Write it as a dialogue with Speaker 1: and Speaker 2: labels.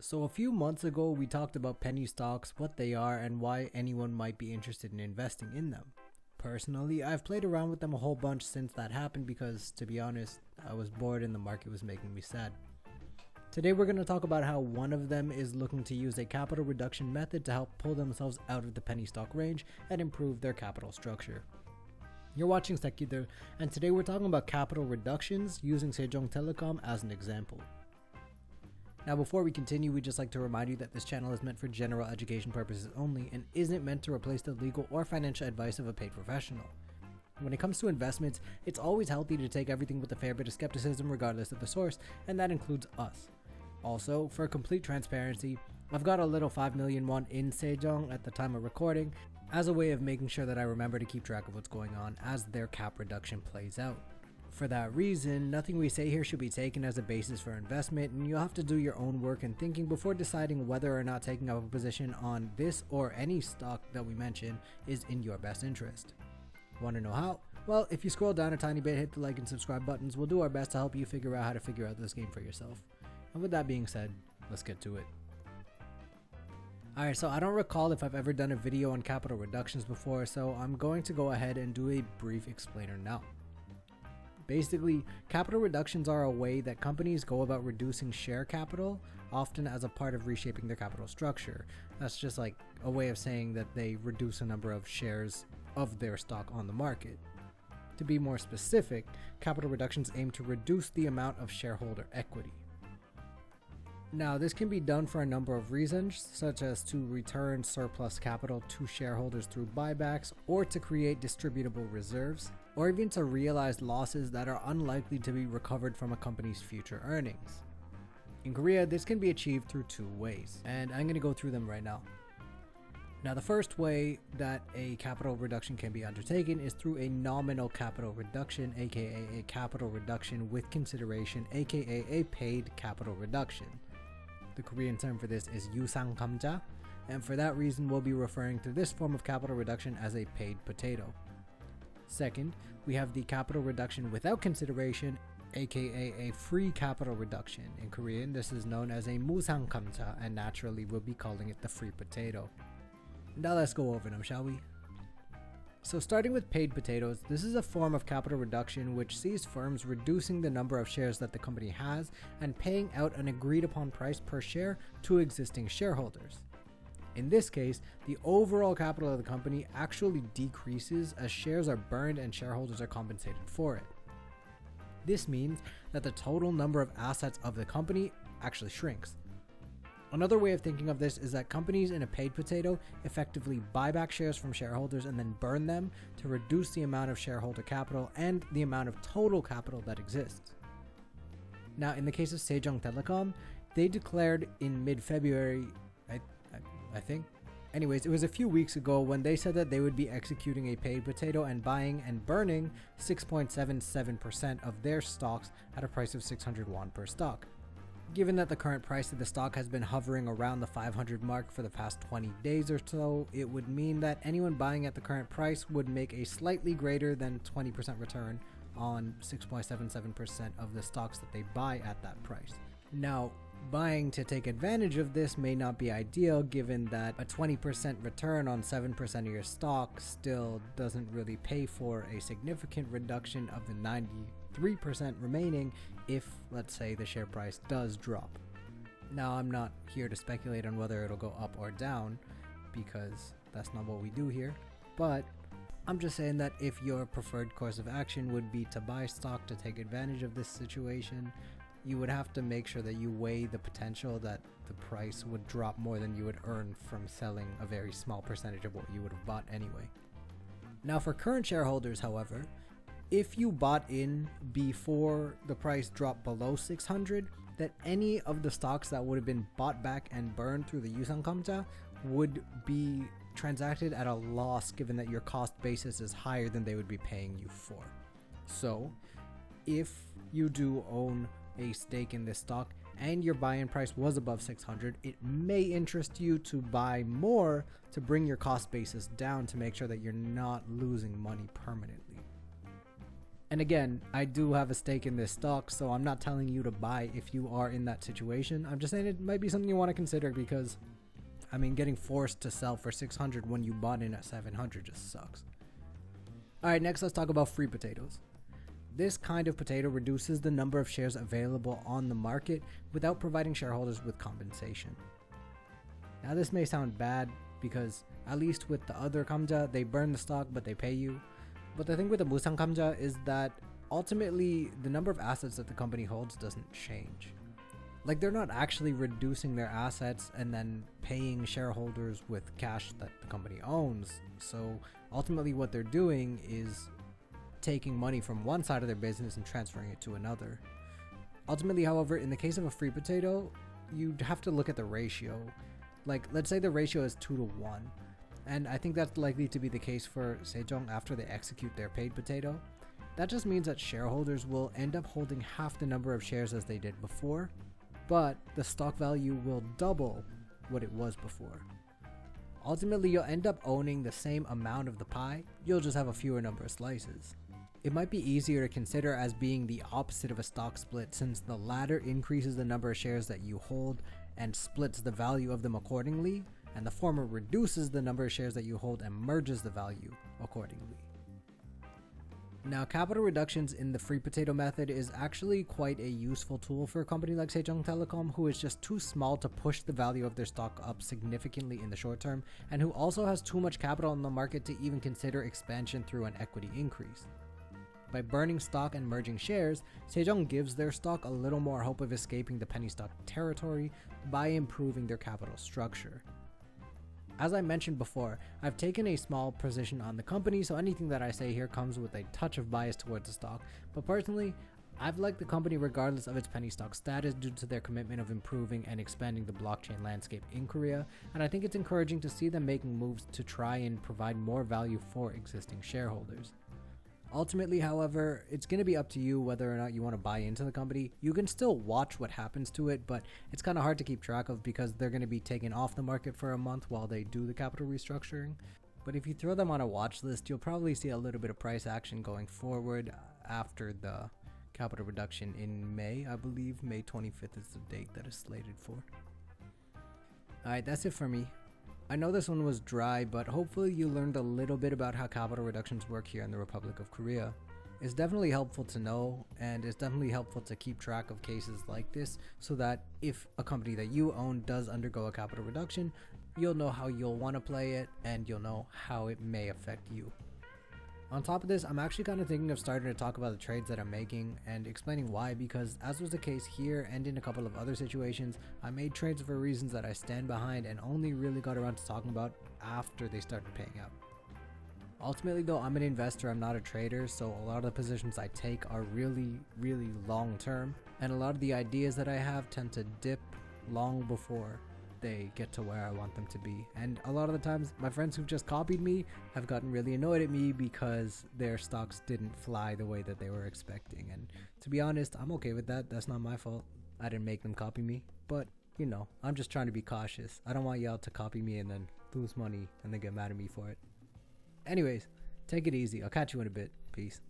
Speaker 1: So a few months ago, we talked about penny stocks, what they are, and why anyone might be interested in investing in them. Personally, I've played around with them a whole bunch since that happened because, to be honest, I was bored and the market was making me sad. Today we're going to talk about how one of them is looking to use a capital reduction method to help pull themselves out of the penny stock range and improve their capital structure. You're watching Sekider, and today we're talking about capital reductions using Sejong Telecom as an example. Now before we continue, we'd just like to remind you that this channel is meant for general education purposes only and isn't meant to replace the legal or financial advice of a paid professional. When it comes to investments, it's always healthy to take everything with a fair bit of skepticism regardless of the source, and that includes us. Also, for complete transparency, I've got a little 5 million won in Sejong at the time of recording as a way of making sure that I remember to keep track of what's going on as their cap reduction plays out. For that reason, nothing we say here should be taken as a basis for investment, and you'll have to do your own work and thinking before deciding whether or not taking up a position on this or any stock that we mention is in your best interest. Want to know how? Well, if you scroll down a tiny bit, hit the like and subscribe buttons. We'll do our best to help you figure out how to figure out this game for yourself. And with that being said, let's get to it. Alright, so I don't recall if I've ever done a video on capital reductions before, so I'm going to go ahead and do a brief explainer now. Basically, capital reductions are a way that companies go about reducing share capital, often as a part of reshaping their capital structure. That's just like a way of saying that they reduce the number of shares of their stock on the market. To be more specific, capital reductions aim to reduce the amount of shareholder equity. Now, this can be done for a number of reasons, such as to return surplus capital to shareholders through buybacks, or to create distributable reserves, or even to realize losses that are unlikely to be recovered from a company's future earnings. In Korea, this can be achieved through two ways, and I'm going to go through them right now. Now, the first way that a capital reduction can be undertaken is through a nominal capital reduction, aka a capital reduction with consideration, aka a paid capital reduction. The Korean term for this is 유상감자, and for that reason we'll be referring to this form of capital reduction as a paid potato. Second, we have the capital reduction without consideration, aka a free capital reduction. In Korean, this is known as a 무상감자, and naturally we'll be calling it the free potato. Now let's go over them, shall we? So starting with paid potatoes, this is a form of capital reduction which sees firms reducing the number of shares that the company has and paying out an agreed upon price per share to existing shareholders. In this case, the overall capital of the company actually decreases as shares are burned and shareholders are compensated for it. This means that the total number of assets of the company actually shrinks. Another way of thinking of this is that companies in a paid potato effectively buy back shares from shareholders and then burn them to reduce the amount of shareholder capital and the amount of total capital that exists. Now, in the case of Sejong Telecom, they declared in mid-February, I think. Anyways, it was a few weeks ago when they said that they would be executing a paid potato and buying and burning 6.77% of their stocks at a price of 600 won per stock. Given that the current price of the stock has been hovering around the 500 mark for the past 20 days or so, it would mean that anyone buying at the current price would make a slightly greater than 20% return on 6.77% of the stocks that they buy at that price. Now, buying to take advantage of this may not be ideal, given that a 20% return on 7% of your stock still doesn't really pay for a significant reduction of the 93% remaining if, let's say, the share price does drop. Now, I'm not here to speculate on whether it'll go up or down, because that's not what we do here, but I'm just saying that if your preferred course of action would be to buy stock to take advantage of this situation, you would have to make sure that you weigh the potential that the price would drop more than you would earn from selling a very small percentage of what you would have bought anyway. Now, for current shareholders, however, if you bought in before the price dropped below 600, that any of the stocks that would have been bought back and burned through the 유상감자 would be transacted at a loss, given that your cost basis is higher than they would be paying you for. So, if you do own a stake in this stock and your buy-in price was above 600, it may interest you to buy more to bring your cost basis down to make sure that you're not losing money permanently. And again, I do have a stake in this stock, so I'm not telling you to buy if you are in that situation. I'm just saying it might be something you want to consider because, I mean, getting forced to sell for 600 when you bought in at 700 just sucks. Alright, next let's talk about free potatoes. This kind of potato reduces the number of shares available on the market without providing shareholders with compensation. Now this may sound bad because at least with the other kamja, they burn the stock but they pay you. But the thing with the Musang kamja is that ultimately the number of assets that the company holds doesn't change. Like they're not actually reducing their assets and then paying shareholders with cash that the company owns. So ultimately what they're doing is taking money from one side of their business and transferring it to another. Ultimately, however, in the case of a free potato, you'd have to look at the ratio. Like let's say the ratio is 2 to 1. And I think that's likely to be the case for Sejong after they execute their paid potato. That just means that shareholders will end up holding half the number of shares as they did before, but the stock value will double what it was before. Ultimately, you'll end up owning the same amount of the pie, you'll just have a fewer number of slices. It might be easier to consider as being the opposite of a stock split since the latter increases the number of shares that you hold and splits the value of them accordingly, and the former reduces the number of shares that you hold and merges the value accordingly. Now, capital reductions in the free potato method is actually quite a useful tool for a company like Sejong Telecom, who is just too small to push the value of their stock up significantly in the short term, and who also has too much capital in the market to even consider expansion through an equity increase. By burning stock and merging shares, Sejong gives their stock a little more hope of escaping the penny stock territory by improving their capital structure. As I mentioned before, I've taken a small position on the company, so anything that I say here comes with a touch of bias towards the stock, but personally, I've liked the company regardless of its penny stock status due to their commitment of improving and expanding the blockchain landscape in Korea, and I think it's encouraging to see them making moves to try and provide more value for existing shareholders. Ultimately, however, it's going to be up to you whether or not you want to buy into the company. You can still watch what happens to it, but it's kind of hard to keep track of because they're going to be taken off the market for a month while they do the capital restructuring. But if you throw them on a watch list, you'll probably see a little bit of price action going forward after the capital reduction in May. I believe May 25th is the date that is slated for. Alright, that's it for me. I know this one was dry, but hopefully you learned a little bit about how capital reductions work here in the Republic of Korea. It's definitely helpful to know, and it's definitely helpful to keep track of cases like this so that if a company that you own does undergo a capital reduction, you'll know how you'll want to play it and you'll know how it may affect you. On top of this, I'm actually kind of thinking of starting to talk about the trades that I'm making and explaining why, because as was the case here and in a couple of other situations, I made trades for reasons that I stand behind and only really got around to talking about after they started paying out. Ultimately though, I'm an investor, I'm not a trader, so a lot of the positions I take are really long term, and a lot of the ideas that I have tend to dip long before they get to where I want them to be. And a lot of the times my friends who've just copied me have gotten really annoyed at me because their stocks didn't fly the way that they were expecting, and to be honest, I'm okay with that. That's not my fault. I didn't make them copy me, but you know, I'm just trying to be cautious. I don't want y'all to copy me and then lose money and then get mad at me for it. Anyways, take it easy. I'll catch you in a bit. Peace.